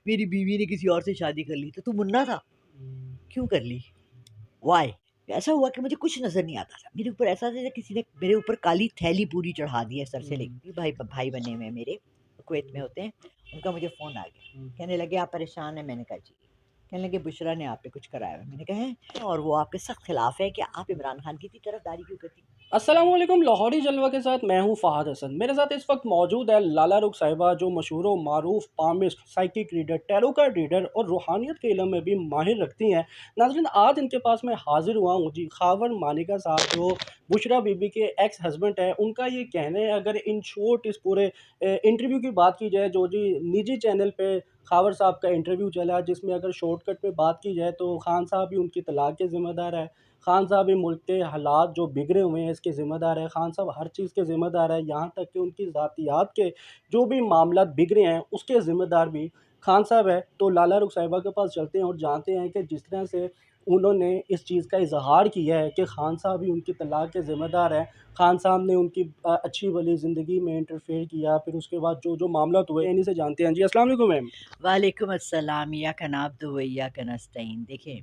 मेरी बीवी ने किसी और से शादी कर ली, तो तू मुन्ना था, क्यों कर ली? व्हाई? ऐसा हुआ कि मुझे कुछ नज़र नहीं आता था। मेरे ऊपर ऐसा था जैसे किसी ने मेरे ऊपर काली थैली पूरी चढ़ा दी है सर से लेके। भाई भाई बने हुए हैं मेरे, कुवैत में होते हैं। उनका मुझे फ़ोन आ गया, कहने लगे आप परेशान हैं? मैंने कहा जी। कहने लगे बुशरा ने आप पे कुछ कराया है। मैंने कहा हैं? और वो आपके सख्त खिलाफ है कि आप इमरान खान की इतनी तरफदारी क्यों करती? अस्सलामुअलैकुम। लाहौरी जलवा के साथ मैं हूं फ़हाद हसन। मेरे साथ इस वक्त मौजूद है लाला रुख साहिबा, जो मशहूर व मारूफ palmist, psychic reader, tarot card reader और रूहानियत के इलम में भी माहिर रखती हैं। नाज़रीन, आज इनके पास मैं हाजिर हुआ हूँ जी। खावर मानिका साहब, जो बुशरा बीबी के एक्स हस्बैंड है, उनका ये कहना है, अगर इन शॉर्ट इस पूरे इंटरव्यू की बात की जाए, जो जी निजी चैनल पे खावर साहब का इंटरव्यू चला, जिसमें अगर शॉर्टकट में बात की जाए तो खान साहब भी उनकी तलाक के ज़िम्मेदार है। खान साहब ही मुल्क के हालात जो बिगड़े हुए हैं इसके ज़िम्मेदार है। खान साहब हर चीज़ के ज़िम्मेदार है, यहाँ तक कि उनकी ज़ातियात के जो भी मामला बिगड़े हैं उसके ज़िम्मेदार भी खान साहब है। तो लाला रुख साहिबा के पास चलते हैं और जानते हैं कि जिस तरह से उन्होंने इस चीज़ का इज़हार किया है कि खान साहब ही उनकी तलाक के ज़िम्मेदार हैं। खान साहब ने उनकी अच्छी भली ज़िंदगी में इंटरफेयर किया, फिर उसके बाद जो मामला हुए, इन्हीं से जानते हैं जी। अस्सलाम वालेकुम मैम। वालेकुम अस्सलाम, इय्याका नअब्दु व इय्याका नस्तईन। देखिए,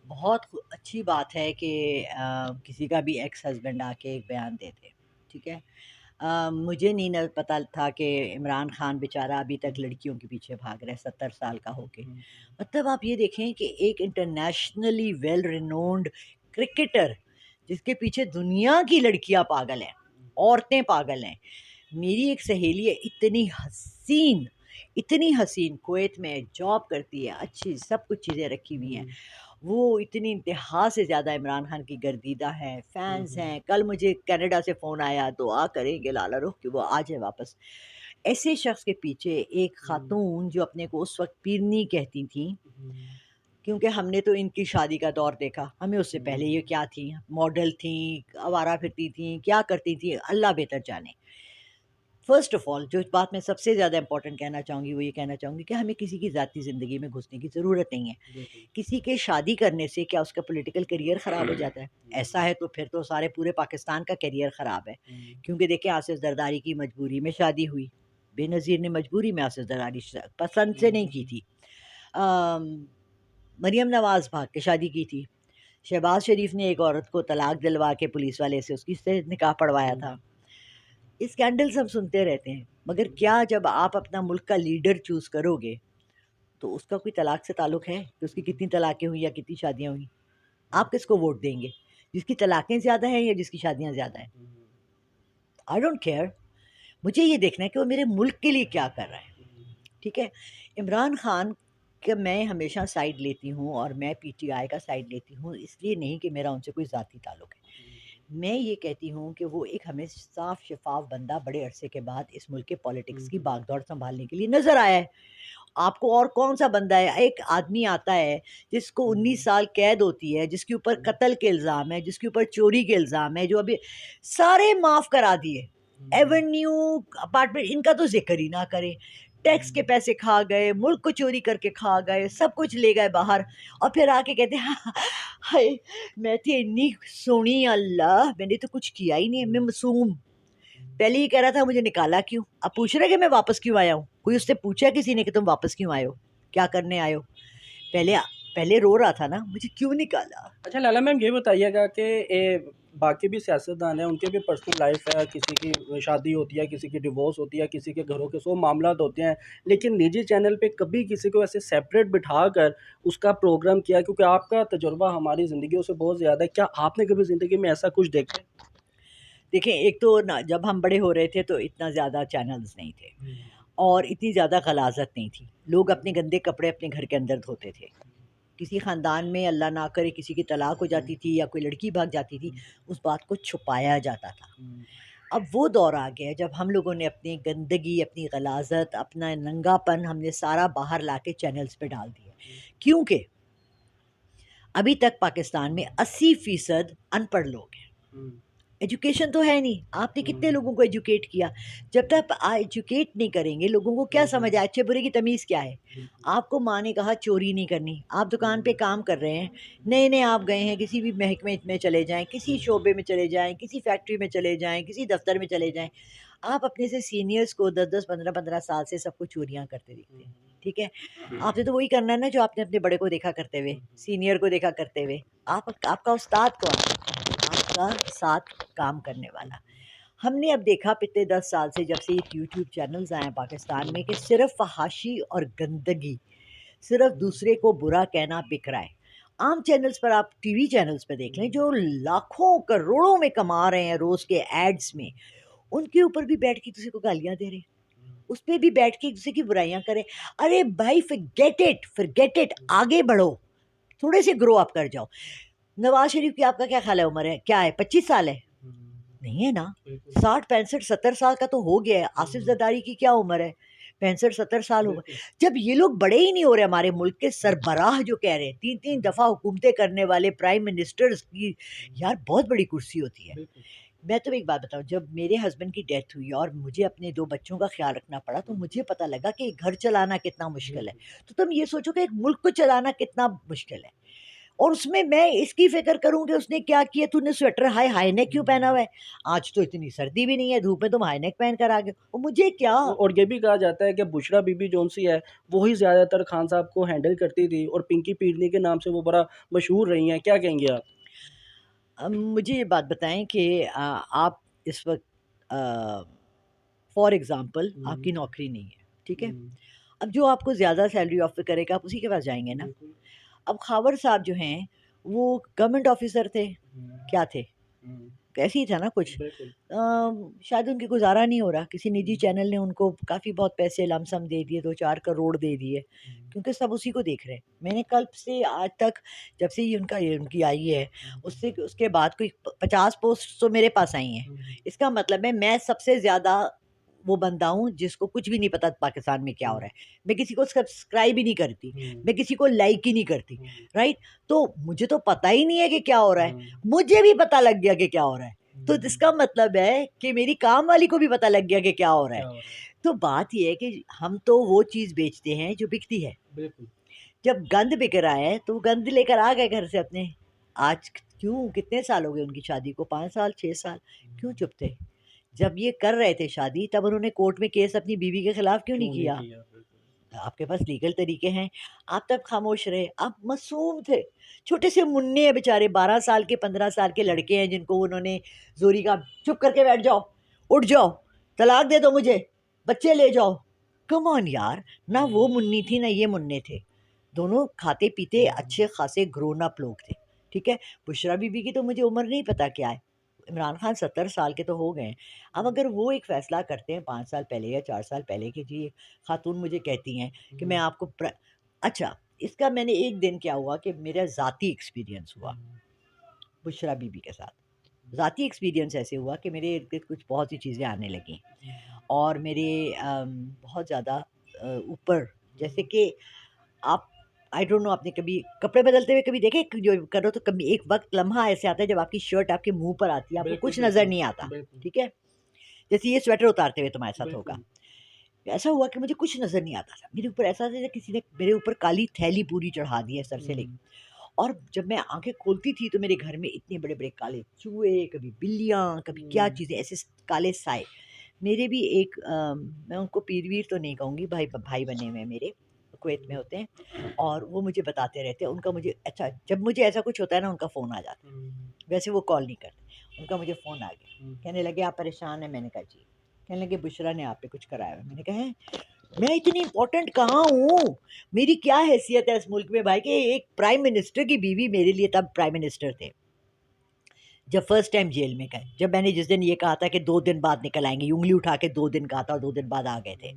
बहुत अच्छी बात है कि किसी का भी एक्स हस्बैंड आके एक बयान दे दे, ठीक है। मुझे नहीं न पता था कि इमरान खान बेचारा अभी तक लड़कियों के पीछे भाग रहा है 70 साल का होके। मतलब आप ये देखें कि एक इंटरनेशनली वेल रिनोन्ड क्रिकेटर, जिसके पीछे दुनिया की लड़कियां पागल हैं, औरतें पागल हैं। मेरी एक सहेली है, इतनी हसीन, कुवैत में जॉब करती है, अच्छी सब कुछ चीज़ें रखी हुई हैं। वो इतनी इंतहा से ज़्यादा इमरान खान की गर्दीदा है, फैन्स हैं। कल मुझे कनाडा से फ़ोन आया, दुआ करेंगे लाला रुख कि वो आ जाए वापस। ऐसे शख्स के पीछे एक खातून जो अपने को उस वक़्त पीरनी कहती थीं, क्योंकि हमने तो इनकी शादी का दौर देखा, हमें उससे पहले ये क्या थीं, मॉडल थीं, आवारा फिरती थीं, क्या करती थीं, अल्लाह बेहतर जाने। फ़र्स्ट ऑफ़ ऑल जो बात मैं सबसे ज़्यादा इम्पोर्टेंट कहना चाहूँगी, वो ये कहना चाहूँगी कि हमें किसी की ज़ाती ज़िंदगी में घुसने की ज़रूरत नहीं है। किसी के शादी करने से क्या उसका पॉलिटिकल करियर ख़राब हो जाता है? ऐसा है तो फिर तो सारे पूरे पाकिस्तान का करियर ख़राब है। क्योंकि देखिए आसिफ़ ज़रदारी की मजबूरी में शादी हुई। बेनज़ीर ने मजबूरी में आसिफ़ ज़रदारी पसंद से नहीं की थी। मरियम नवाज़ भाग के शादी की थी। शहबाज़ शरीफ़ ने एक औरत को तलाक दिलवा के पुलिस वाले से उसकी से निकाह पढ़वाया था। स्कैंडल्स हम सुनते रहते हैं, मगर क्या जब आप अपना मुल्क का लीडर चूज़ करोगे, तो उसका कोई तलाक से ताल्लुक़ है कि उसकी कितनी तलाक़ें हुई या कितनी शादियाँ हुई? आप किसको वोट देंगे? जिसकी तलाक़ें ज़्यादा हैं या जिसकी शादियाँ ज़्यादा हैं? I don't care. मुझे ये देखना है कि वो मेरे मुल्क के लिए क्या कर रहा है, ठीक है? इमरान खान का मैं हमेशा साइड लेती हूँ और मैं पीटीआई का साइड लेती हूँ, इसलिए नहीं कि मेरा उनसे कोई ज़ाती ताल्लुक़ है। मैं ये कहती हूँ कि वो एक हमें साफ शफ़ाफ बंदा बड़े अरसे के बाद इस मुल्क के पॉलिटिक्स की बागडोर सँभालने के लिए नज़र आया है। आपको और कौन-सा बंदा है? एक आदमी आता है जिसको 19 साल कैद होती है, जिसके ऊपर कत्ल के इल्ज़ाम है, जिसके ऊपर चोरी के इल्ज़ाम है, जो अभी सारे माफ़ करा दिए। एवेन्यू, अपार्टमेंट, इनका तो ज़िक्र ही ना करें। टैक्स के पैसे खा गए, मुल्क को चोरी करके खा गए, सब कुछ ले गए बाहर और फिर आके कहते हैं हाय! मैं थी इतनी सोहनी, अल्लाह मैंने तो कुछ किया ही नहीं, मैं मासूम। पहले ये कह रहा था मुझे निकाला क्यों? अब पूछ रहा है कि मैं वापस क्यों आया हूँ? कोई उससे पूछा किसी ने कि तुम वापस क्यों आए हो? क्या करने आए हो? पहले पहले रो रहा था ना, मुझे क्यों निकाला? अच्छा लाला मैम, ये बताइएगा कि बाकी भी सियासतदान हैं, उनके भी पर्सनल लाइफ है, किसी की शादी होती है, किसी की डिवोर्स होती है, किसी के घरों के 100 मामलात होते हैं, लेकिन निजी चैनल पे कभी किसी को ऐसे सेपरेट बिठाकर उसका प्रोग्राम किया? क्योंकि आपका तजुर्बा हमारी ज़िंदगियों से बहुत ज़्यादा है। क्या आपने कभी ज़िंदगी में ऐसा कुछ देखा है? देखें, एक तो ना जब हम बड़े हो रहे थे तो इतना ज़्यादा चैनल्स नहीं थे और इतनी ज़्यादा ग़लाज़त नहीं थी। लोग अपने गंदे कपड़े अपने घर के अंदर धोते थे। किसी ख़ानदान में अल्लाह ना करे किसी की तलाक हो जाती थी या कोई लड़की भाग जाती थी, उस बात को छुपाया जाता था। अब वो दौर आ गया है जब हम लोगों ने अपनी गंदगी, अपनी ग़लाज़त, अपना नंगापन हमने सारा बाहर लाके चैनल्स पे डाल दिया। क्योंकि अभी तक पाकिस्तान में 80% अनपढ़ लोग हैं। एजुकेशन तो है नहीं। आपने कितने लोगों को एजुकेट किया? जब तक एजुकेट नहीं करेंगे, लोगों को क्या समझ आए अच्छे-बुरे की तमीज़ क्या है? आपको माँ ने कहा चोरी नहीं करनी, आप दुकान पे काम कर रहे हैं, नए-नए आप गए हैं, किसी भी महकमे में चले जाएँ, किसी शोबे में चले जाएँ, किसी फैक्ट्री में चले जाएँ, किसी दफ़्तर में चले जाएँ, आप अपने से सीनियर्स को 10-10, 15-15 साल से सबको चोरियाँ करते दिखते हैं, ठीक है? आपने तो वही करना है ना जो आपने अपने बड़े को देखा करते हुए, सीनियर को देखा करते हुए। आपका उस्ताद कौन है? आपका साथ काम करने वाला। हमने अब देखा पिछले 10 साल से जब से ये यूट्यूब चैनल्स आए हैं पाकिस्तान में कि सिर्फ़ फ़हाशी और गंदगी, सिर्फ़ दूसरे को बुरा कहना बिक रहा है। आम चैनल्स पर आप टीवी चैनल्स पे देख लें जो लाखों, करोड़ों में कमा रहे हैं रोज़ के एड्स में, उनके ऊपर भी बैठ के किसी को गालियाँ दे रहे हैं। उस पे भी बैठ के एक-दूसरे की बुराइयाँ करें। अरे भाई फ़ॉरगेट इट आगे बढ़ो, थोड़े से ग्रो अप कर जाओ। नवाज़ शरीफ की आपका क्या ख़्याल है उम्र है? क्या है 25 साल है? नहीं है ना? 60, 65, 70 साल का तो हो गया है। आसिफ ज़रदारी की क्या उम्र है? 65-70 साल हो गए। जब ये लोग बड़े ही नहीं हो रहे, हमारे मुल्क के सरबराह जो कह रहे हैं, 3-3 दफ़ा हुकूमतें करने वाले प्राइम मिनिस्टर्स की, यार बहुत बड़ी कुर्सी होती है। मैं तुम्हें एक बात बताऊँ, जब मेरे हस्बैंड की डेथ हुई और मुझे अपने 2 बच्चों का ख़्याल रखना पड़ा, तो मुझे पता लगा कि घर चलाना कितना मुश्किल है। तो तुम ये सोचो कि एक मुल्क को चलाना कितना मुश्किल है। और उसमें मैं इसकी फ़िक्र करूँ कि उसने क्या किया, तूने स्वेटर हाई नेक क्यों पहना हुआ है? आज तो इतनी सर्दी भी नहीं है, धूप में तुम हाई नेक पहन कर आ गए हो। और मुझे क्या? और ये भी कहा जाता है कि बुशरा बीबी जौन-सी है, वो ही ज़्यादातर खान साहब को हैंडल करती थी और पिंकी पीरनी के नाम से वो बड़ा मशहूर रही हैं। क्या कहेंगे आप? मुझे ये बात बताएँ कि आप इस वक़्त अ, फ़ॉर एग्ज़ाम्पल आपकी नौकरी नहीं है, ठीक है? अब जो आपको ज़्यादा सैलरी ऑफ़र करेगा, आप उसी के पास जाएँगे ना। अब खावर साहब जो हैं, वो गवर्नमेंट ऑफ़िसर थे, क्या थे? ऐसे ही था ना कुछ। शायद उनकी गुज़ारा नहीं हो रहा, किसी निजी चैनल ने उनको काफ़ी बहुत पैसे लमसम दे दिए, 2-4 करोड़ दे दिए, क्योंकि सब उसी को देख रहे हैं। मैंने कल से आज तक, जब से ये उनकी आई है, उससे उसके बाद कोई 50 पोस्ट तो मेरे पास आई हैं। इसका मतलब है मैं सबसे ज़्यादा वो बंदा हूँ जिसको कुछ भी नहीं पता पाकिस्तान में क्या हो रहा है। मैं किसी को सब्सक्राइब ही नहीं करती, मैं किसी को लाइक ही नहीं करती, राइट? तो मुझे तो पता ही नहीं है कि क्या हो रहा है। मुझे भी पता लग गया कि क्या हो रहा है। तो इसका मतलब है कि मेरी काम वाली को भी पता लग गया कि क्या हो रहा है। तो बात ये है कि हम तो वो चीज़ बेचते हैं जो बिकती है। बिल्कुल। जब गंद बिक रहा है तो गंद लेकर आ गए घर से अपने। आज क्यों, कितने साल हो गए उनकी शादी को? 5 साल, 6 साल। क्यों चुप थे? जब ये कर रहे थे शादी, तब उन्होंने कोर्ट में केस अपनी बीवी के खिलाफ क्यों नहीं क्यों नहीं किया? किया? बिल्कुल। आपके पास लीगल तरीके हैं, आप तब खामोश रहे। आप मासूम थे, छोटे से मुन्ने हैं बेचारे, 12 साल के, 15 साल के लड़के हैं जिनको उन्होंने ज़ोरी का चुप करके बैठ जाओ, उठ जाओ, तलाक दे दो मुझे, बच्चे ले जाओ। कम ऑन यार, ना वो मुन्नी थी ना ये मुन्ने थे। दोनों खाते-पीते अच्छे खासे ग्रोन अप लोग थे, ठीक है? बुशरा बीबी की तो मुझे उम्र नहीं पता क्या है। इमरान खान 70 साल के तो हो गए हैं। अब अगर वो एक फ़ैसला करते हैं 5 साल पहले या 4 साल पहले कि जी, खातून मुझे कहती हैं कि मैं आपको अच्छा, इसका मैंने एक दिन क्या हुआ कि मेरा ज़ाती एक्सपीरियंस हुआ बुशरा बीबी के साथ। ज़ाती एक्सपीरियंस ऐसे हुआ कि मेरे इर्द-गिर्द कुछ बहुत सी चीज़ें आने लगीं और मेरे बहुत ज़्यादा ऊपर, जैसे कि आप, आई डोंट नो, आपने कभी कपड़े बदलते हुए कभी देखे? जो करो तो कभी एक वक़्त लम्हा ऐसे आता है जब आपकी शर्ट आपके मुँह पर आती है, आपको बिल्कुल, कुछ नज़र बिल्कुल, नहीं आता, बिल्कुल, ठीक है? जैसे ये स्वेटर उतारते हुए तुम्हारे साथ होगा। बिल्कुल। ऐसा हुआ कि मुझे कुछ नज़र नहीं आता था। मेरे ऊपर ऐसा था जैसे किसी ने मेरे ऊपर काली थैली पूरी चढ़ा दी है सर से लेके, हुँ, और जब मैं आँखें खोलती थी तो मेरे घर में इतने बड़े-बड़े काले चूहे, कभी बिल्लियाँ, कभी क्या हुँ, चीज़ें, ऐसे काले साए। मेरे भी एक मैं उनको पीर-वीर तो नहीं कहूँगी, भाई भाई बने हुए हैं मेरे, कुवैत में होते हैं और वो मुझे बताते रहते हैं। उनका मुझे अच्छा, जब मुझे ऐसा कुछ होता है ना, उनका फ़ोन आ जाता है। हुँ, वैसे वो कॉल नहीं करते, उनका मुझे फ़ोन आ गया। हुँ, कहने लगे आप परेशान हैं? मैंने कहा जी। कहने लगे बुशरा ने आप पे कुछ कराया है। मैंने कहा हैं? मैं इतनी इम्पोर्टेंट कहाँ हूँ? मेरी क्या हैसियत है इस मुल्क में भाई कि एक प्राइम मिनिस्टर की बीवी मेरे लिए तब प्राइम मिनिस्टर थे, जब फर्स्ट टाइम जेल में गए। जब मैंने जिस दिन ये कहा था कि 2 दिन बाद निकल आएँगे, उँगली उठा के 2 दिन कहा था और 2 दिन बाद आ गए थे।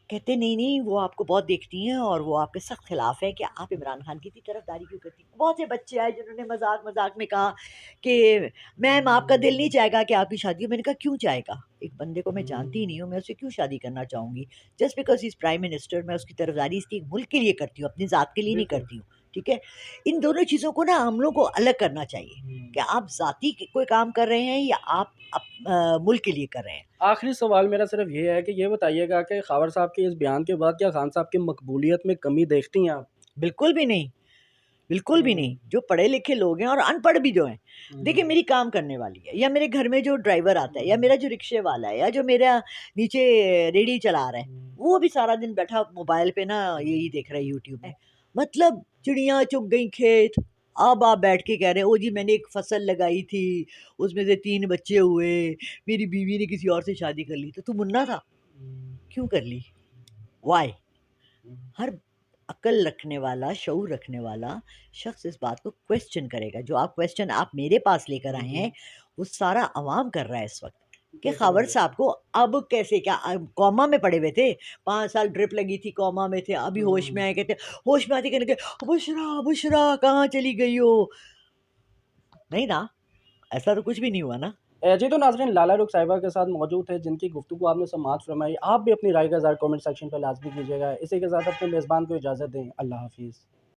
कहते नहीं, नहीं, वो आपको बहुत देखती हैं और वो आपके सख्त खिलाफ है कि आप इमरान खान की इतनी तरफदारी क्यों करती हैं? बहुत से बच्चे आए जिन्होंने मज़ाक-मज़ाक में कहा कि मैम आपका दिल नहीं चाहेगा कि आपकी शादी हो? मैंने कहा क्यों चाहेगा? एक बंदे को मैं जानती ही नहीं हूँ, मैं उससे क्यों शादी करना चाहूँगी? Just because he is prime minister, मैं उसकी तरफदारी इसके मुल्क के लिए करती हूँ, अपनी ज़ात के लिए नहीं बिल्कुल। करती हूँ, ठीक है? इन दोनों चीज़ों को ना हम लोग को अलग करना चाहिए कि आप ज़ाती कोई काम कर रहे हैं या आप मुल्क के लिए कर रहे हैं। आखिरी सवाल मेरा सिर्फ़ ये है कि ये बताइएगा कि ख़ावर साहब के इस बयान के बाद क्या खान साहब की मकबूलियत में कमी देखती हैं आप? बिल्कुल भी नहीं। बिल्कुल भी नहीं। जो पढ़े लिखे लोग हैं और अनपढ़ भी जो हैं, देखिए हुँ, मेरी काम करने वाली है या मेरे घर में जो ड्राइवर आता है या हुँ, मेरा जो रिक्शे वाला है या जो मेरा नीचे रेहड़ी चला रहा है, हुँ, वो भी सारा दिन बैठा मोबाइल पे ना यही देख रहा है यूट्यूब में। मतलब चिड़िया चुग गई खेत, अब आप बैठ के कह रहे हैं, "ओ जी मैंने एक फसल लगाई थी, उसमें से 3 बच्चे हुए, मेरी बीवी ने किसी और से शादी कर ली।" तो तू मुन्ना था, हुँ, क्यों कर ली? व्हाई? हुँ, हर अक्ल रखने वाला, शऊर रखने वाला शख्स इस बात को क्वेश्चन करेगा। जो आप क्वेश्चन आप मेरे पास लेकर हुँ, आए हैं, हुँ। वो सारा अवाम कर रहा है इस वक़्त कि ये तो ख़ावर है। साहब को अब कैसे क्या कॉमा में पड़े हुए थे, 5 साल ड्रिप लगी थी, कॉमा में थे, अभी होश में हुँ। आए, कहते होश में आते कहने लगे, "बुशरा, बुशरा कहाँ चली गई हो?" नहीं ना, ऐसा तो कुछ भी नहीं हुआ ना। जी, तो नाज़रीन लाला रुख साहिबा के साथ मौजूद थे जिनकी गुफ्तगू आपने समाअत फ़रमाई। आप भी अपनी राय का इज़हार कमेंट सेक्शन पे लाज़मी कीजिएगा। इसी के साथ अपने मेज़बान को इजाज़त दें। अल्लाह हाफ़िज़।